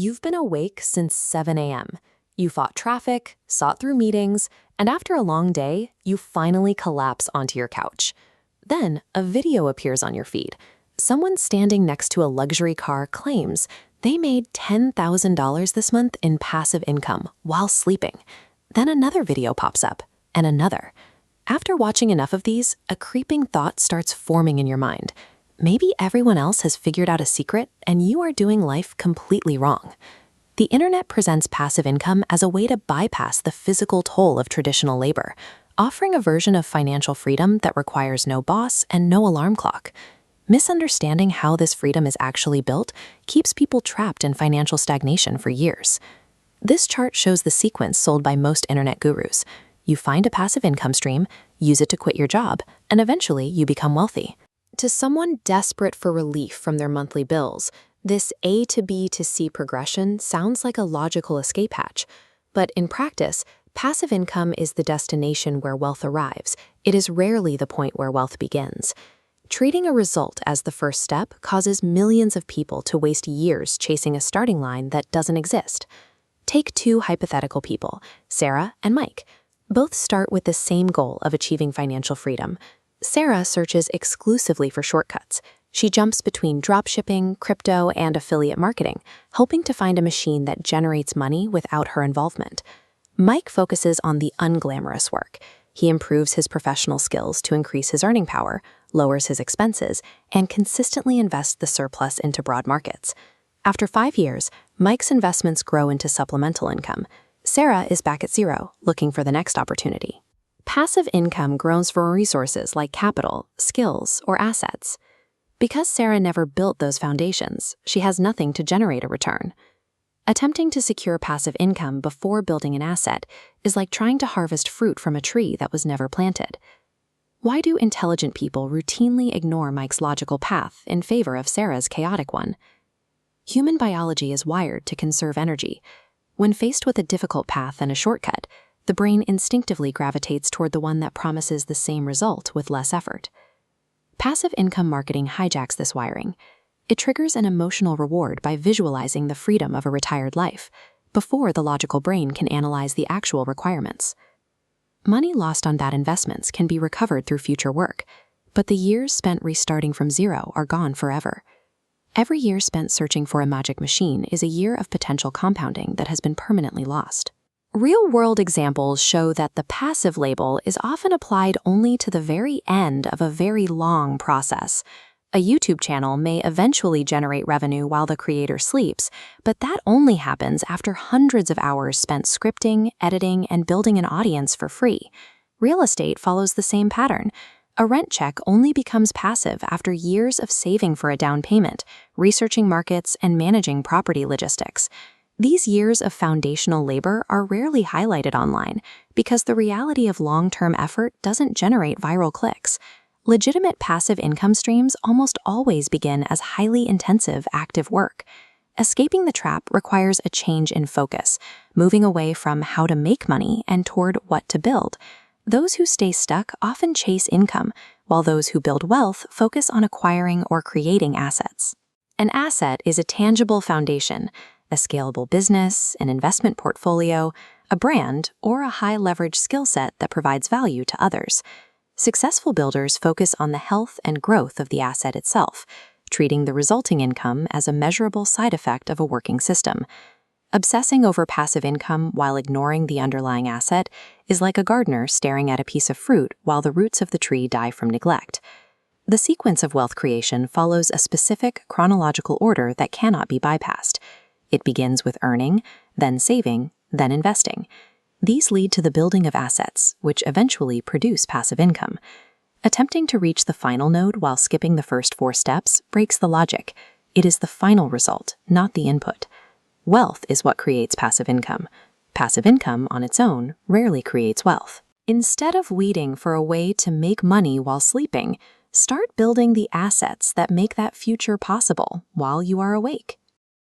You've been awake since 7 a.m. You fought traffic, sought through meetings, and after a long day, you finally collapse onto your couch. Then, a video appears on your feed. Someone standing next to a luxury car claims they made $10,000 this month in passive income while sleeping. Then another video pops up, and another. After watching enough of these, a creeping thought starts forming in your mind. Maybe everyone else has figured out a secret, and you are doing life completely wrong. The internet presents passive income as a way to bypass the physical toll of traditional labor, offering a version of financial freedom that requires no boss and no alarm clock. Misunderstanding how this freedom is actually built keeps people trapped in financial stagnation for years. This chart shows the sequence sold by most internet gurus. You find a passive income stream, use it to quit your job, and eventually you become wealthy. To someone desperate for relief from their monthly bills, this A to B to C progression sounds like a logical escape hatch. But in practice, passive income is the destination where wealth arrives. It is rarely the point where wealth begins. Treating a result as the first step causes millions of people to waste years chasing a starting line that doesn't exist. Take two hypothetical people, Sarah and Mike. Both start with the same goal of achieving financial freedom. Sarah searches exclusively for shortcuts. She jumps between dropshipping, crypto, and affiliate marketing, hoping to find a machine that generates money without her involvement. Mike focuses on the unglamorous work. He improves his professional skills to increase his earning power, lowers his expenses, and consistently invests the surplus into broad markets. After 5 years, Mike's investments grow into supplemental income. Sarah is back at zero, looking for the next opportunity. Passive income grows from resources like capital, skills, or assets. Because Sarah never built those foundations, she has nothing to generate a return. Attempting to secure passive income before building an asset is like trying to harvest fruit from a tree that was never planted. Why do intelligent people routinely ignore Mike's logical path in favor of Sarah's chaotic one? Human biology is wired to conserve energy. When faced with a difficult path and a shortcut, the brain instinctively gravitates toward the one that promises the same result with less effort. Passive income marketing hijacks this wiring. It triggers an emotional reward by visualizing the freedom of a retired life, before the logical brain can analyze the actual requirements. Money lost on bad investments can be recovered through future work, but the years spent restarting from zero are gone forever. Every year spent searching for a magic machine is a year of potential compounding that has been permanently lost. Real-world examples show that the passive label is often applied only to the very end of a very long process. A YouTube channel may eventually generate revenue while the creator sleeps, but that only happens after hundreds of hours spent scripting, editing, and building an audience for free. Real estate follows the same pattern. A rent check only becomes passive after years of saving for a down payment, researching markets, and managing property logistics. These years of foundational labor are rarely highlighted online because the reality of long-term effort doesn't generate viral clicks. Legitimate passive income streams almost always begin as highly intensive active work. Escaping the trap requires a change in focus, moving away from how to make money and toward what to build. Those who stay stuck often chase income, while those who build wealth focus on acquiring or creating assets. An asset is a tangible foundation, a scalable business, an investment portfolio, a brand, or a high-leverage skill set that provides value to others. Successful builders focus on the health and growth of the asset itself, treating the resulting income as a measurable side effect of a working system. Obsessing over passive income while ignoring the underlying asset is like a gardener staring at a piece of fruit while the roots of the tree die from neglect. The sequence of wealth creation follows a specific chronological order that cannot be bypassed. It begins with earning, then saving, then investing. These lead to the building of assets, which eventually produce passive income. Attempting to reach the final node while skipping the first 4 steps breaks the logic. It is the final result, not the input. Wealth is what creates passive income. Passive income on its own rarely creates wealth. Instead of waiting for a way to make money while sleeping, start building the assets that make that future possible while you are awake.